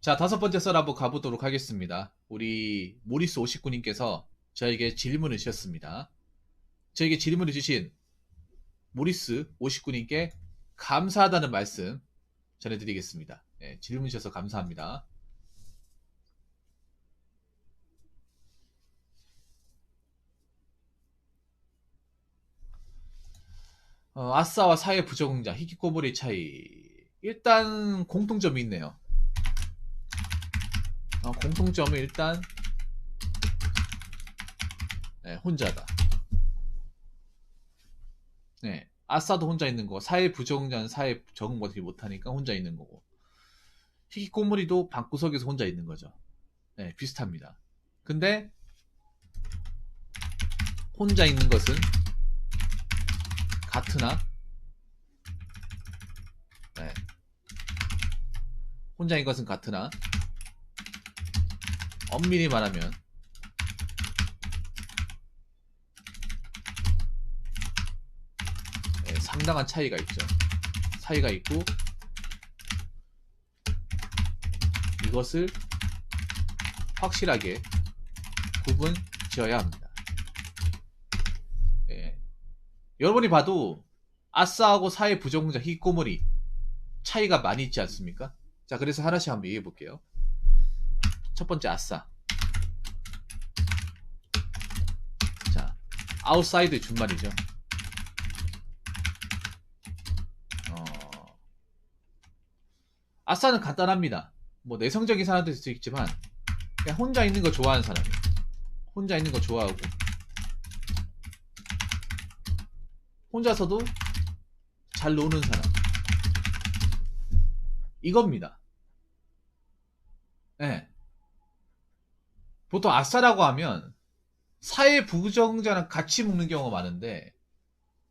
자, 다섯 번째 썰 한번 가보도록 하겠습니다. 우리 모리스 59님께서 저에게 질문을 주셨습니다. 저에게 질문을 주신 모리스 59님께 감사하다는 말씀 전해드리겠습니다. 네, 질문 주셔서 감사합니다. 아싸와 사회 부적응자, 히키코모리 차이. 일단 공통점이 있네요. 공통점은 일단 혼자다. 네, 아싸도 혼자 있는 거고 사회 부적응자는 사회 적응 못하니까 혼자 있는 거고 히키코모리도 방구석에서 혼자 있는 거죠. 네, 비슷합니다. 근데 혼자 있는 것은 같으나 혼자 있는 것은 같으나 엄밀히 말하면 상당한 차이가 있죠. 차이가 있고 이것을 확실하게 구분 지어야 합니다. 여러분이 봐도 아싸하고 사회 부적응자 히키코모리 차이가 많이 있지 않습니까? 자, 그래서 하나씩 한번 얘기해 볼게요. 첫 번째 아싸. 자, 아웃사이드 준말이죠. 아싸는 간단합니다. 뭐 내성적인 사람도 있을 수 있지만 그냥 혼자 있는 거 좋아하는 사람이에요. 혼자 있는 거 좋아하고 혼자서도 잘 노는 사람, 이겁니다. 네. 보통 아싸라고 하면 사회 부정자랑 같이 묶는 경우가 많은데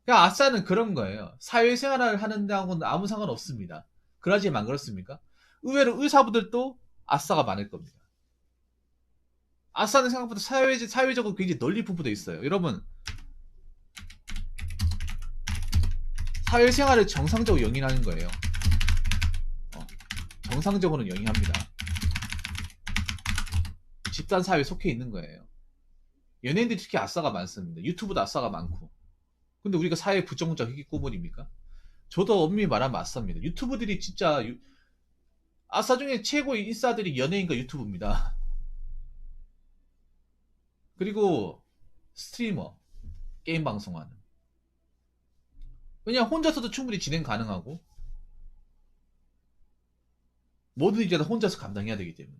그냥 아싸는 그런 거예요. 사회생활을 하는 데하고는 아무 상관없습니다. 그러지만 그렇습니까? 의외로 의사분들도 아싸가 많을 겁니다. 아싸는 생각보다 사회적으로 굉장히 널리 분포되어 있어요. 여러분, 사회생활을 정상적으로 영위하는 거예요. 정상적으로는 영위합니다. 집단 사회에 속해 있는 거예요. 연예인들이 특히 아싸가 많습니다. 유튜브도 아싸가 많고. 근데 우리가 사회 부정자 히키코모리입니까? 저도 엄밀히 말하면 아싸입니다. 유튜브들이 진짜 아싸 중에 최고의 인싸들이 연예인과 유튜브입니다. 그리고 스트리머, 게임 방송하는. 그냥 혼자서도 충분히 진행 가능하고 모든 일을 혼자서 감당해야 되기 때문에.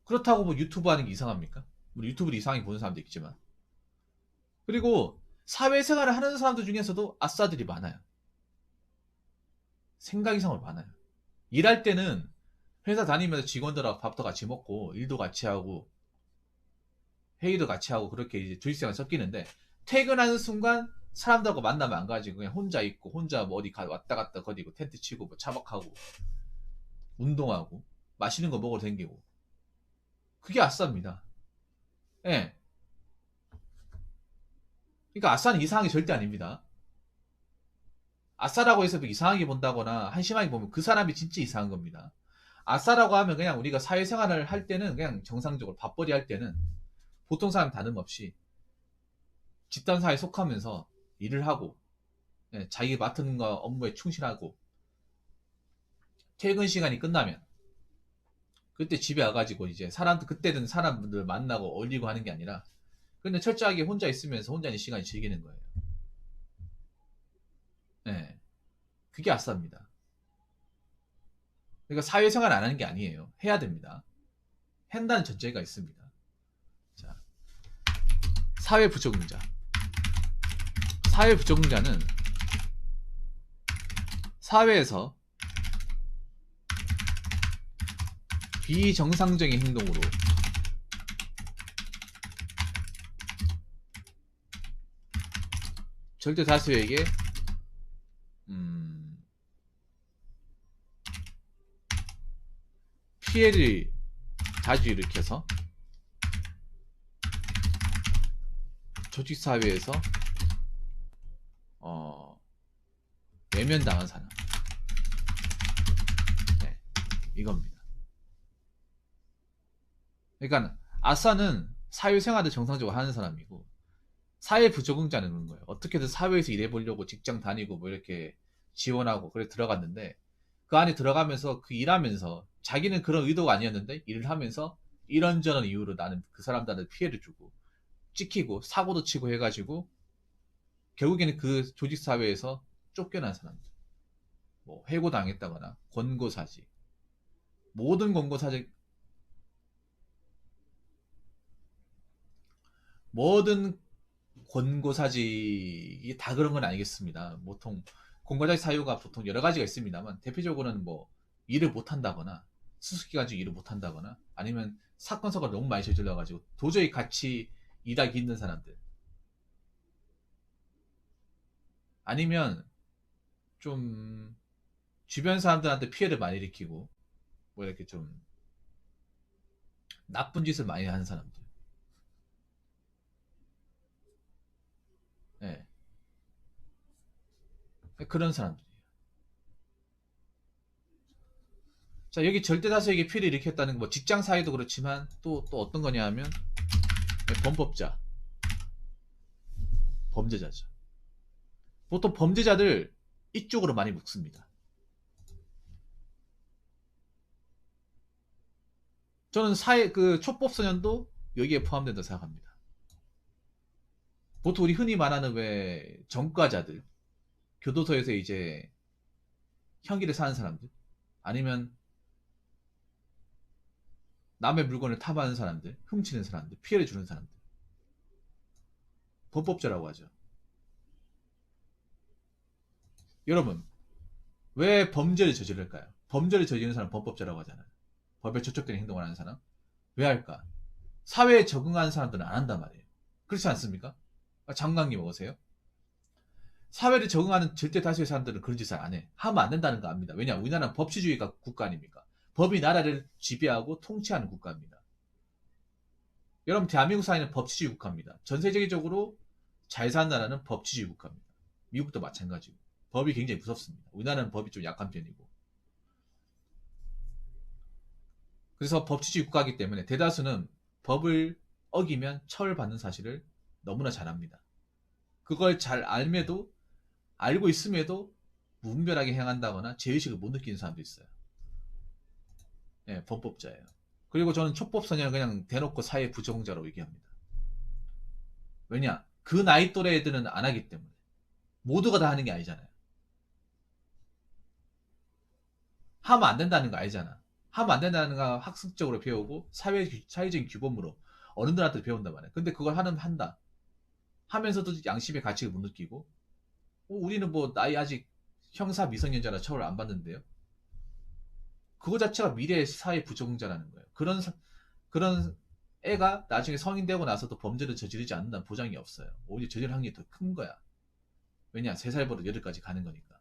그렇다고 뭐 유튜브 하는 게 이상합니까? 우리 유튜브를 이상하게 보는 사람도 있지만. 그리고 사회생활을 하는 사람들 중에서도 아싸들이 많아요. 생각 이상으로 많아요. 일할 때는 회사 다니면서 직원들하고 밥도 같이 먹고 일도 같이 하고 회의도 같이 하고 그렇게 이제 조직생활 섞이는데 퇴근하는 순간 사람들하고 만나면 안 가지고 그냥 혼자 있고 혼자 뭐 어디 왔다 갔다 거리고 텐트 치고 뭐 차박하고 운동하고 맛있는 거 먹으러 다니고 그게 아싸입니다. 예. 네. 그러니까 아싸는 이상한 게 절대 아닙니다. 아싸라고 해서 이상하게 본다거나 한심하게 보면 그 사람이 진짜 이상한 겁니다. 아싸라고 하면 그냥 우리가 사회생활을 할 때는 그냥 정상적으로 밥벌이 할 때는 보통 사람 다름없이 집단사회에 속하면서 일을 하고 자기 맡은 거 업무에 충실하고 퇴근 시간이 끝나면 그때 집에 와가지고 이제 그때는 사람들 만나고 어울리고 하는 게 아니라 그냥 철저하게 혼자 있으면서 혼자 있는 시간을 즐기는 거예요. 네. 그게 아싸입니다. 그러니까 사회생활 안 하는 게 아니에요. 해야 됩니다. 한다는 전제가 있습니다. 자, 사회부적응자. 사회부적응자는 사회에서 비정상적인 행동으로 절대 다수에게 피해를 자주 일으켜서 조직사회에서 외면당한 사람. 이겁니다. 그러니까 아싸는 사회생활을 정상적으로 하는 사람이고 사회 부적응자는 그런 거예요. 어떻게든 사회에서 일해보려고 직장 다니고 뭐 이렇게 지원하고 그래 들어갔는데 그 안에 들어가면서 그 일하면서 자기는 그런 의도가 아니었는데 일을 하면서 이런저런 이유로 나는 그 사람들한테 피해를 주고 찍히고 사고도 치고 해가지고 결국에는 그 조직사회에서 쫓겨난 사람들, 뭐 해고당했다거나 권고사지, 모든 권고사지, 모든 권고사직이 다 그런 건 아니겠습니다. 보통 권고자직 사유가 보통 여러 가지가 있습니다만 대표적으로는 뭐 일을 못 한다거나 수습기 가지고 일을 못 한다거나 아니면 사건 사고가 너무 많이 저질러 가지고 도저히 같이 일하기 힘든 사람들 아니면 좀 주변 사람들한테 피해를 많이 일으키고 뭐 이렇게 좀 나쁜 짓을 많이 하는 사람들. 예. 그런 사람들이에요. 자, 여기 절대 다수에게 피해를 일으켰다는 뭐 직장 사회도 그렇지만 또 어떤 거냐 하면 범법자, 범죄자죠. 보통 범죄자들 이쪽으로 많이 묶습니다. 저는 그 촉법소년도 여기에 포함된다고 생각합니다. 보통 우리 흔히 말하는 왜 전과자들, 교도소에서 이제 형기를 사는 사람들, 아니면 남의 물건을 탐하는 사람들, 훔치는 사람들, 피해를 주는 사람들, 범법자라고 하죠. 여러분, 왜 범죄를 저지를까요? 범죄를 저지르는 사람 범법자라고 하잖아요. 법에 저촉되는 행동을 하는 사람. 왜 할까? 사회에 적응하는 사람들은 안 한단 말이에요. 그렇지 않습니까? 장관님 오세요? 사회를 적응하는 절대 다수의 사람들은 그런 짓을 안 해. 하면 안 된다는 거 압니다. 왜냐? 우리나라는 법치주의 국가 아닙니까? 법이 나라를 지배하고 통치하는 국가입니다. 여러분, 대한민국 사회는 법치주의 국가입니다. 전 세계적으로 잘 사는 나라는 법치주의 국가입니다. 미국도 마찬가지고. 법이 굉장히 무섭습니다. 우리나라는 법이 좀 약한 편이고. 그래서 법치주의 국가이기 때문에 대다수는 법을 어기면 처벌받는 사실을 너무나 잘 압니다. 그걸 잘 알매도 알고 있음에도 무분별하게 행한다거나 죄의식을 못 느끼는 사람도 있어요. 예, 범법자예요. 그리고 저는 촉법소년을 그냥 대놓고 사회 부적응자로 얘기합니다. 왜냐? 그 나이 또래 애들은 안 하기 때문에. 모두가 다 하는 게 아니잖아요. 하면 안 된다는 거 알잖아. 하면 안 된다는 거 학습적으로 배우고 사회적인 규범으로 어른들한테 배운단 말이야. 근데 그걸 한다. 하면서도 양심의 가치를 못 느끼고 우리는 뭐 나이 아직 형사 미성년자라 처벌 안 받는데요. 그거 자체가 미래의 사회 부적응자라는 거예요. 그런 애가 나중에 성인 되고 나서도 범죄를 저지르지 않는다는 보장이 없어요. 오히려 저지를 확률이 더 큰 거야. 왜냐? 3살 버릇 8까지 가는 거니까.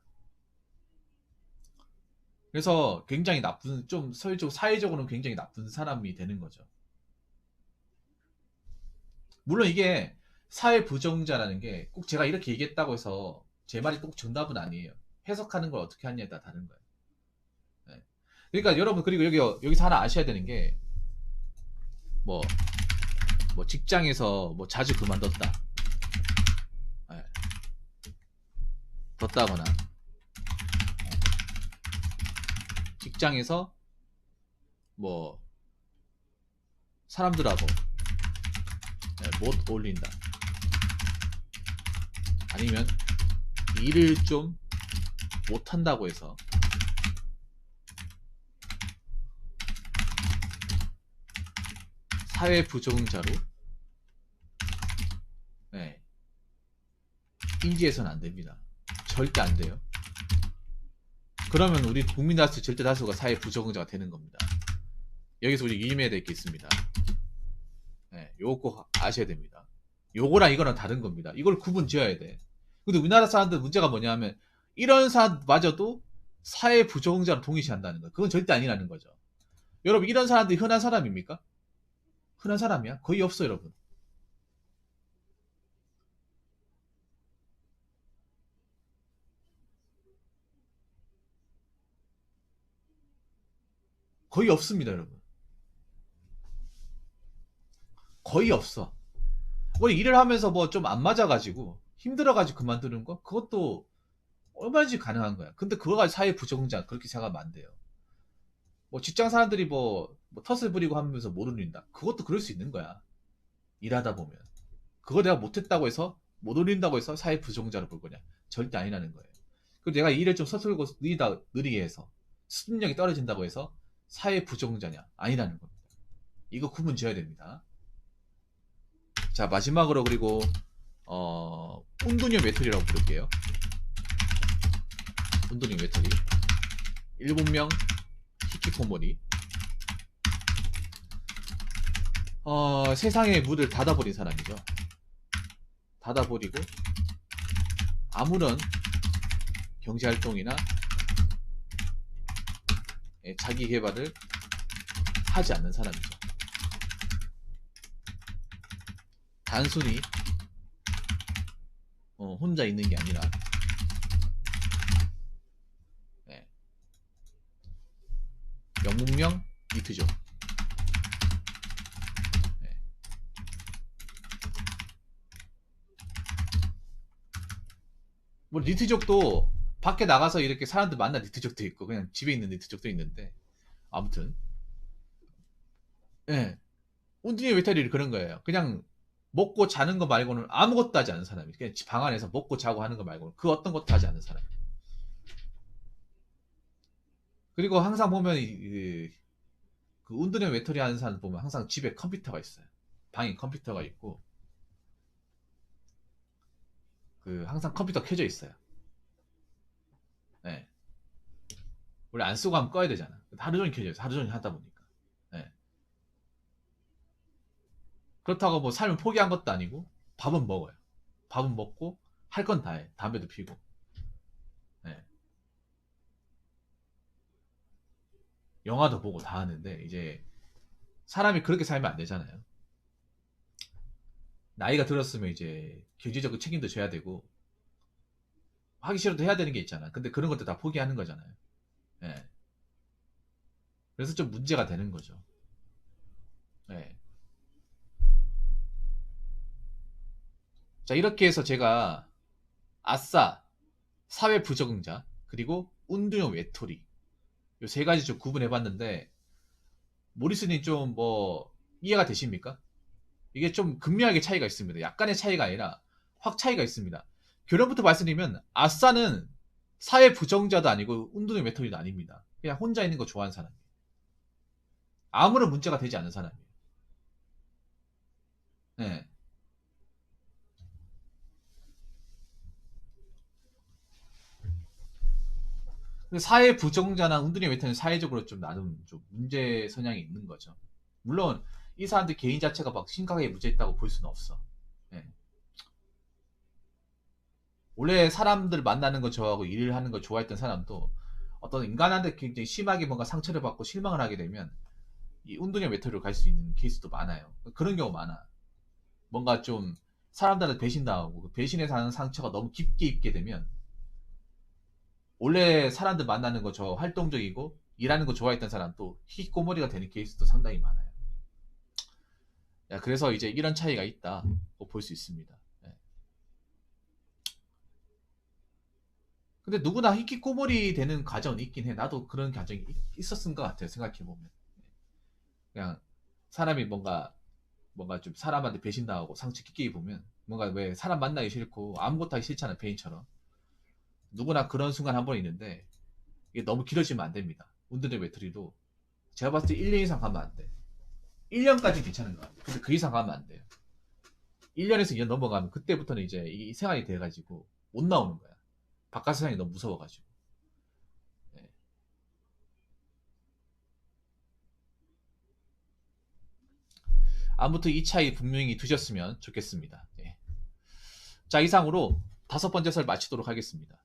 그래서 굉장히 나쁜, 좀 사회적으로는 굉장히 나쁜 사람이 되는 거죠. 물론 이게 사회 부정자라는 게 꼭 제가 이렇게 얘기했다고 해서 제 말이 꼭 정답은 아니에요. 해석하는 걸 어떻게 하냐에 따라 다른 거예요. 네. 그러니까 여러분, 그리고 여기서 하나 아셔야 되는 게, 뭐, 뭐 직장에서 뭐 자주 그만뒀다. 네. 뒀다거나, 직장에서 뭐, 사람들하고 못 어울린다. 아니면 일을 좀 못한다고 해서 사회 부적응자로 인지해서는 안 됩니다. 절대 안 돼요. 그러면 우리 국민 다수 절대 다수가 사회 부적응자가 되는 겁니다. 여기서 우리 유의해야 될 게 있습니다. 요거 꼭 아셔야 됩니다. 요거랑 이거랑 다른 겁니다. 이걸 구분 지어야 돼. 근데 우리나라 사람들 문제가 뭐냐면 이런 사람마저도 사회 부적응자로 동일시한다는 거. 그건 절대 아니라는 거죠. 여러분, 이런 사람들이 흔한 사람입니까? 흔한 사람이야? 거의 없어, 여러분. 거의 없습니다, 여러분. 거의 없어. 뭐 일을 하면서 뭐 좀 안 맞아가지고 힘들어가지고 그만두는 거, 그것도 얼마든지 가능한 거야. 근데 그거가 사회 부적응자 그렇게 생각하면 안 돼요. 뭐 직장 사람들이 뭐 텃을 부리고 하면서 못 올린다, 그것도 그럴 수 있는 거야. 일하다 보면. 그거 내가 못했다고 해서 못 올린다고 해서 사회 부적응자로 볼 거냐? 절대 아니라는 거예요. 그리고 내가 일을 좀 서툴고 느리게 해서 수준력이 떨어진다고 해서 사회 부적응자냐? 아니라는 겁니다. 이거 구분 지어야 됩니다. 자, 마지막으로 그리고 운동용 외톨이라고 부를게요. 운동용 외톨이. 7명 히키코모리. 세상의 문을 닫아버린 사람이죠. 닫아버리고 아무런 경제활동이나 자기 개발을 하지 않는 사람이죠. 단순히 혼자 있는 게 아니라 영문명 니트족. 뭐 니트족도 밖에 나가서 이렇게 사람들 만나 니트족도 있고 그냥 집에 있는 니트족도 있는데, 아무튼 운동의 외톨이를 그런 거예요. 그냥 먹고 자는 거 말고는 아무것도 하지 않는 사람이. 그냥 방 안에서 먹고 자고 하는 거 말고는 그 어떤 것도 하지 않는 사람. 그리고 항상 보면 그 운동의 외톨이 하는 사람 보면 항상 집에 컴퓨터가 있어요. 방에 컴퓨터가 있고 항상 컴퓨터 켜져 있어요. 네. 원래 안 쓰고 하면 꺼야 되잖아. 하루 종일 켜져 있어요. 하루 종일 하다 보니까. 네. 그렇다고 뭐 삶을 포기한 것도 아니고 밥은 먹어요. 밥은 먹고 할 건 다 해. 담배도 피고. 네. 영화도 보고 다 하는데 이제 사람이 그렇게 살면 안 되잖아요. 나이가 들었으면 이제 경제적인 책임도 져야 되고 하기 싫어도 해야 되는 게 있잖아. 근데 그런 것도 다 포기하는 거잖아요. 네. 그래서 좀 문제가 되는 거죠. 네. 자, 이렇게 해서 제가 아싸, 사회 부적응자, 그리고 운동용 외톨이, 요 세 가지 좀 구분해 봤는데 모리스님 좀 뭐 이해가 되십니까? 이게 좀 극명하게 차이가 있습니다. 약간의 차이가 아니라 확 차이가 있습니다. 결론부터 말씀드리면 아싸는 사회 부정자도 아니고 운동의 외톨이도 아닙니다. 그냥 혼자 있는 거 좋아하는 사람이에요. 아무런 문제가 되지 않는 사람이에요. 네. 사회 부정자나 운동의 외톨이는 사회적으로 좀 나름 좀 문제 성향이 있는 거죠. 물론 이 사람들 개인 자체가 막 심각하게 문제 있다고 볼 수는 없어. 네. 원래 사람들 만나는 거 좋아하고 일을 하는 거 좋아했던 사람도 어떤 인간한테 굉장히 심하게 뭔가 상처를 받고 실망을 하게 되면 이 운동의 외톨이로 갈 수 있는 케이스도 많아요. 그런 경우 많아. 뭔가 좀 사람들한테 배신당하고 그 배신에 사는 상처가 너무 깊게 입게 되면 원래 사람들 만나는 거 좋아 활동적이고 일하는 거 좋아했던 사람도 히키코모리가 되는 케이스도 상당히 많아요. 그래서 이제 이런 차이가 있다고 볼 수 있습니다. 근데 누구나 히키코모리 되는 과정은 있긴 해. 나도 그런 과정이 있었은 것 같아요. 생각해보면. 그냥 사람이 뭔가 좀 사람한테 배신당하고 상처 깊게 입으면 뭔가 왜 사람 만나기 싫고 아무것도 하기 싫잖아요. 페인처럼. 누구나 그런 순간 한 번 있는데 이게 너무 길어지면 안 됩니다. 운동의 외톨이도 제가 봤을 때 1년 이상 가면 안 돼. 1년까지 괜찮은 것 같아요. 근데 그 이상 가면 안 돼요. 1년에서 2년 넘어가면 그때부터는 이제 이 생활이 돼가지고 못 나오는 거야. 바깥 세상이 너무 무서워가지고. 네. 아무튼 이 차이 분명히 두셨으면 좋겠습니다. 네. 자, 이상으로 5번째 설 마치도록 하겠습니다.